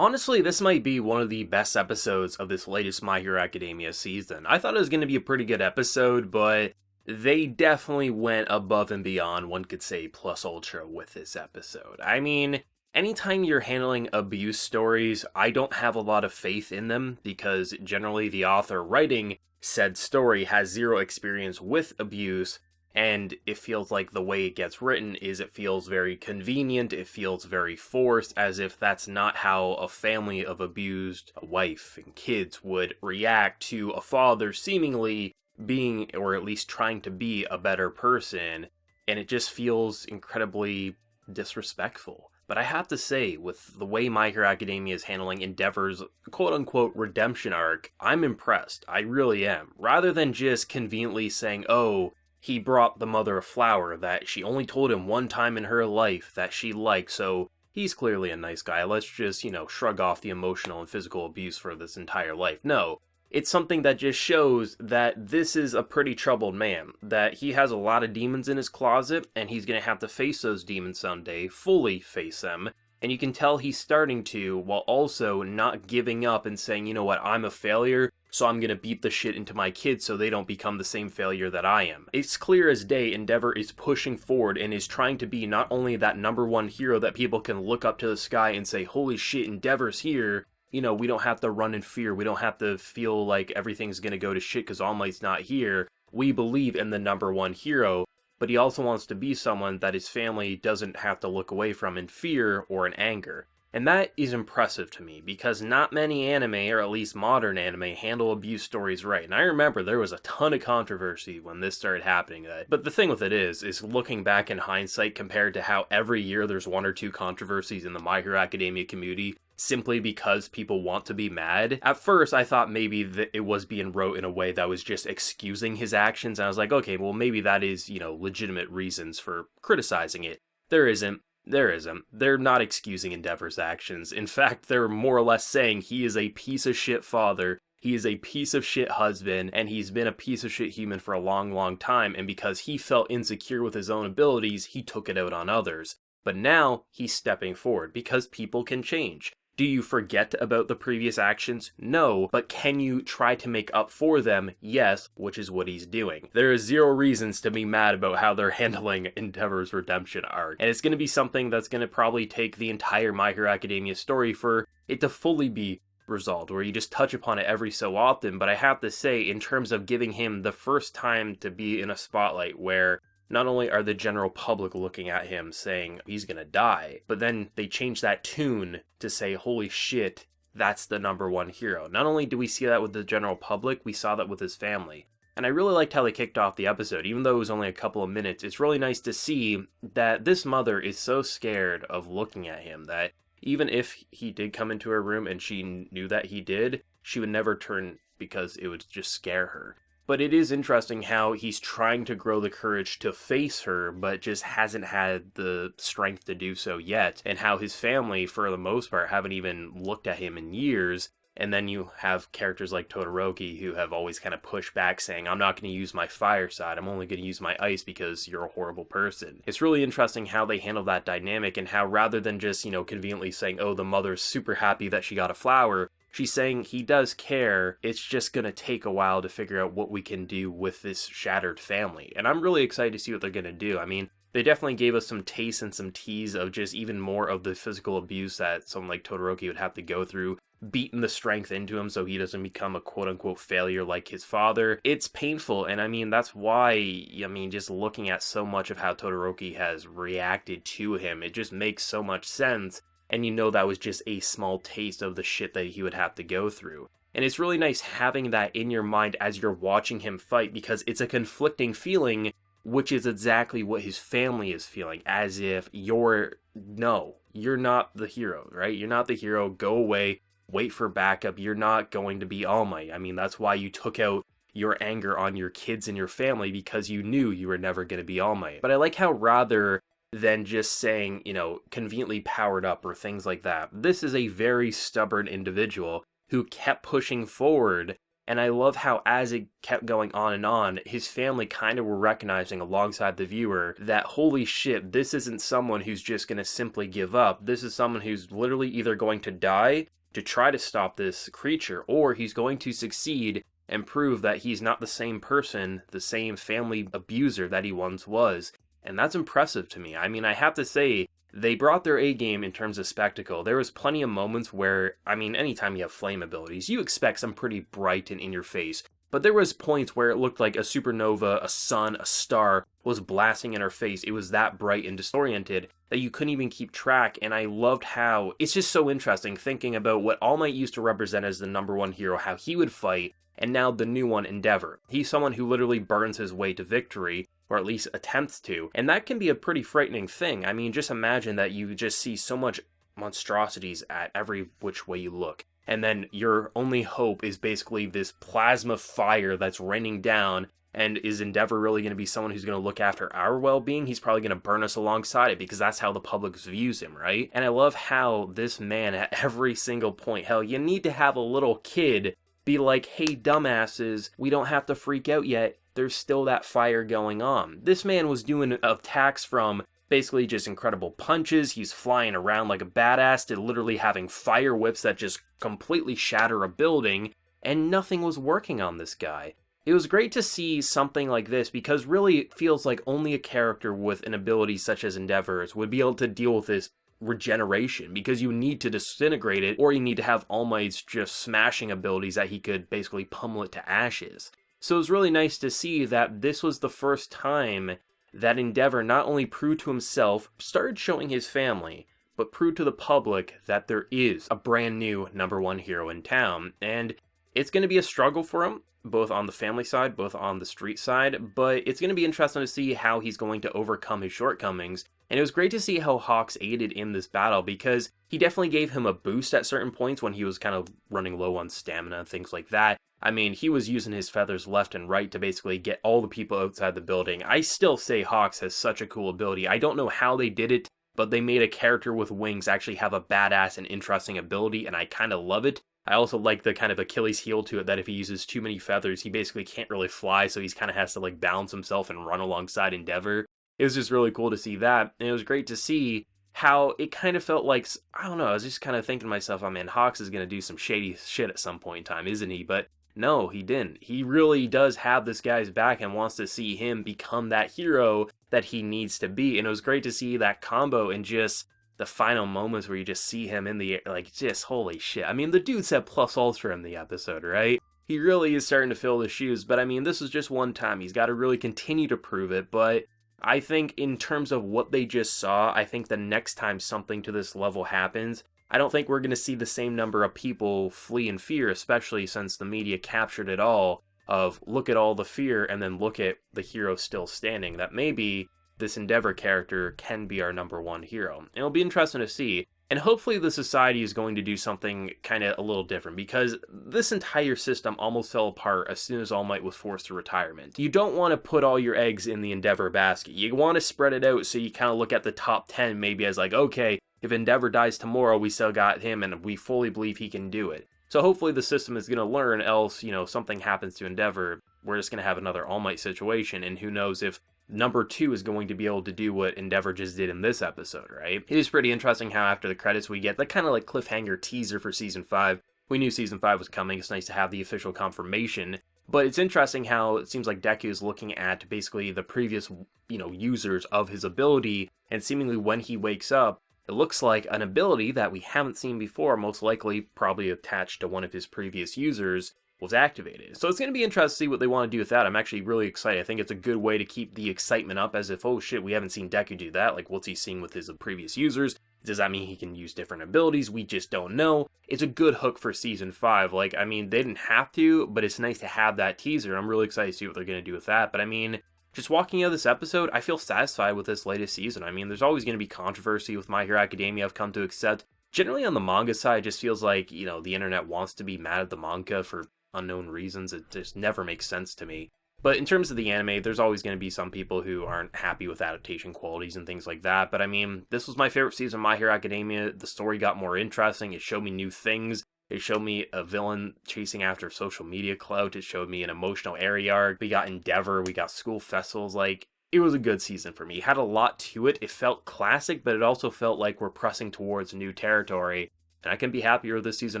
Honestly, this might be one of the best episodes of this latest My Hero Academia season. I thought it was going to be a pretty good episode, but they definitely went above and beyond, one could say, plus ultra with this episode. I mean, anytime you're handling abuse stories, I don't have a lot of faith in them because generally the author writing said story has zero experience with abuse, and it feels like the way it gets written is it feels very convenient, it feels very forced, as if that's not how a family of abused wife and kids would react to a father seemingly being, or at least trying to be, a better person, and it just feels incredibly disrespectful. But I have to say, with the way My Hero Academia is handling Endeavor's quote-unquote redemption arc, I'm impressed. I really am. Rather than just conveniently saying, oh, he brought the mother a flower that she only told him one time in her life that she liked, so he's clearly a nice guy. Let's just, shrug off the emotional and physical abuse for this entire life. No, it's something that just shows that this is a pretty troubled man, that he has a lot of demons in his closet, and he's gonna have to face those demons someday, fully face them, and you can tell he's starting to, while also not giving up and saying, you know what, I'm a failure, so I'm gonna beat the shit into my kids so they don't become the same failure that I am. It's clear as day Endeavor is pushing forward and is trying to be not only that number one hero that people can look up to the sky and say, holy shit, Endeavor's here, we don't have to run in fear, we don't have to feel like everything's gonna go to shit because All Might's not here. We believe in the number one hero, but he also wants to be someone that his family doesn't have to look away from in fear or in anger. And that is impressive to me, because not many anime, or at least modern anime, handle abuse stories right. And I remember there was a ton of controversy when this started happening. But the thing with it is looking back in hindsight compared to how every year there's one or two controversies in the My Hero Academia community, simply because people want to be mad. At first, I thought maybe that it was being wrote in a way that was just excusing his actions, and I was like, okay, well maybe that is, legitimate reasons for criticizing it. There isn't. There isn't. They're not excusing Endeavor's actions. In fact, they're more or less saying he is a piece of shit father, he is a piece of shit husband, and he's been a piece of shit human for a long, long time, and because he felt insecure with his own abilities, he took it out on others. But now, he's stepping forward, because people can change. Do you forget about the previous actions? No, but can you try to make up for them? Yes, which is what he's doing. There is zero reasons to be mad about how they're handling Endeavor's redemption arc, and it's going to be something that's going to probably take the entire My Hero Academia story for it to fully be resolved, where you just touch upon it every so often. But I have to say, in terms of giving him the first time to be in a spotlight where not only are the general public looking at him saying he's gonna die, but then they change that tune to say, holy shit, that's the number one hero. Not only do we see that with the general public, we saw that with his family. And I really liked how they kicked off the episode. Even though it was only a couple of minutes, it's really nice to see that this mother is so scared of looking at him that even if he did come into her room and she knew that he did, she would never turn because it would just scare her. But it is interesting how he's trying to grow the courage to face her, but just hasn't had the strength to do so yet, and how his family, for the most part, haven't even looked at him in years. And then you have characters like Todoroki who have always kind of pushed back saying, I'm not going to use my fire side, I'm only going to use my ice because you're a horrible person. It's really interesting how they handle that dynamic, and how rather than just, conveniently saying, oh, the mother's super happy that she got a flower, she's saying he does care, it's just gonna take a while to figure out what we can do with this shattered family. And I'm really excited to see what they're gonna do. I mean, they definitely gave us some taste and some tease of just even more of the physical abuse that someone like Todoroki would have to go through, beating the strength into him so he doesn't become a quote-unquote failure like his father. It's painful, and I mean, that's why, just looking at so much of how Todoroki has reacted to him, it just makes so much sense. And that was just a small taste of the shit that he would have to go through. And it's really nice having that in your mind as you're watching him fight, because it's a conflicting feeling, which is exactly what his family is feeling, as if you're not the hero, right? You're not the hero, go away, wait for backup, you're not going to be All Might. I mean, that's why you took out your anger on your kids and your family, because you knew you were never going to be All Might. But I like how rather than just saying, conveniently powered up or things like that, this is a very stubborn individual who kept pushing forward And I love how as it kept going on, his family kind of were recognizing alongside the viewer that holy shit, this isn't someone who's just going to simply give up. This is someone who's literally either going to die to try to stop this creature, or he's going to succeed and prove that he's not the same person, the same family abuser that he once was. And that's impressive to me. I mean, I have to say, they brought their A game in terms of spectacle. There was plenty of moments where, I mean, anytime you have flame abilities, you expect some pretty bright and in your face. But there was points where it looked like a supernova, a sun, a star was blasting in our face. It was that bright and disoriented that you couldn't even keep track. And I loved how it's just so interesting thinking about what All Might used to represent as the number one hero, how he would fight, and now the new one, Endeavor. He's someone who literally burns his way to victory, or at least attempts to, and that can be a pretty frightening thing. I mean, just imagine that you just see so much monstrosities at every which way you look, and then your only hope is basically this plasma fire that's raining down. And is Endeavor really going to be someone who's going to look after our well-being? He's probably going to burn us alongside it, because that's how the public views him, right? And I love how this man at every single point, hell, you need to have a little kid be like, hey, dumbasses, we don't have to freak out yet. There's still that fire going on. This man was doing attacks from basically just incredible punches. He's flying around like a badass to literally having fire whips that just completely shatter a building, and nothing was working on this guy. It was great to see something like this, because really it feels like only a character with an ability such as Endeavor's would be able to deal with this regeneration, because you need to disintegrate it, or you need to have All Might's just smashing abilities that he could basically pummel it to ashes. So it was really nice to see that this was the first time that Endeavor not only proved to himself, started showing his family, but proved to the public that there is a brand new number one hero in town. And it's going to be a struggle for him, both on the family side, both on the street side, but it's going to be interesting to see how he's going to overcome his shortcomings. And it was great to see how Hawks aided in this battle, because he definitely gave him a boost at certain points when he was kind of running low on stamina and things like that. I mean, he was using his feathers left and right to basically get all the people outside the building. I still say Hawks has such a cool ability. I don't know how they did it, but they made a character with wings actually have a badass and interesting ability, and I kind of love it. I also like the kind of Achilles heel to it, that if he uses too many feathers, he basically can't really fly, so he's kind of has to like balance himself and run alongside Endeavor. It was just really cool to see that, and it was great to see how it kind of felt like, I don't know, I was just kind of thinking to myself, oh man, Hawks is going to do some shady shit at some point in time, isn't he? But no, he didn't. He really does have this guy's back and wants to see him become that hero that he needs to be, and it was great to see that combo and just the final moments where you just see him in the air, like, just holy shit. I mean, the dude said plus ultra in the episode, right? He really is starting to fill the shoes, but I mean, this is just one time. He's got to really continue to prove it, but I think in terms of what they just saw, I think the next time something to this level happens, I don't think we're going to see the same number of people flee in fear, especially since the media captured it all of look at all the fear and then look at the hero still standing. That maybe this Endeavor character can be our number one hero. And it'll be interesting to see. And hopefully the society is going to do something kind of a little different, because this entire system almost fell apart as soon as All Might was forced to retirement. You don't want to put all your eggs in the Endeavor basket. You want to spread it out so you kind of look at the top 10 maybe as like, okay, if Endeavor dies tomorrow, we still got him and we fully believe he can do it. So hopefully the system is going to learn, else, something happens to Endeavor, we're just going to have another All Might situation, and who knows if number 2 is going to be able to do what Endeavor just did in this episode, right? It is pretty interesting how after the credits we get the kind of like cliffhanger teaser for Season 5. We knew Season 5 was coming, it's nice to have the official confirmation, but it's interesting how it seems like Deku is looking at basically the previous, users of his ability, and seemingly when he wakes up, it looks like an ability that we haven't seen before, most likely probably attached to one of his previous users, was activated. So it's going to be interesting to see what they want to do with that. I'm actually really excited. I think it's a good way to keep the excitement up, as if, oh shit, we haven't seen Deku do that. Like, what's he seeing with his previous users? Does that mean he can use different abilities? We just don't know. It's a good hook for Season 5. Like, I mean, they didn't have to, but it's nice to have that teaser. I'm really excited to see what they're going to do with that. But I mean, just walking out of this episode, I feel satisfied with this latest season. I mean, there's always going to be controversy with My Hero Academia, I've come to accept. Generally on the manga side, it just feels like, the internet wants to be mad at the manga for unknown reasons. It just never makes sense to me. But in terms of the anime, there's always going to be some people who aren't happy with adaptation qualities and things like that. But I mean, this was my favorite season of My Hero Academia. The story got more interesting. It showed me new things. It showed me a villain chasing after social media clout. It showed me an emotional area arc. We got Endeavor. We got school festivals. Like, it was a good season for me. It had a lot to it. It felt classic, but it also felt like we're pressing towards new territory. And I couldn't be happier with this season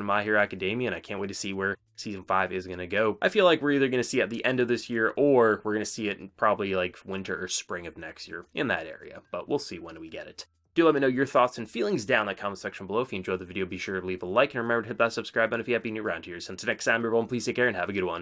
of My Hero Academia, and I can't wait to see where Season 5 is going to go. I feel like we're either going to see it at the end of this year, or we're going to see it in probably like winter or spring of next year, in that area. But we'll see when we get it. Do let me know your thoughts and feelings down in the comment section below. If you enjoyed the video, be sure to leave a like, and remember to hit that subscribe button if you have been new around here. So until next time, everyone, please take care and have a good one.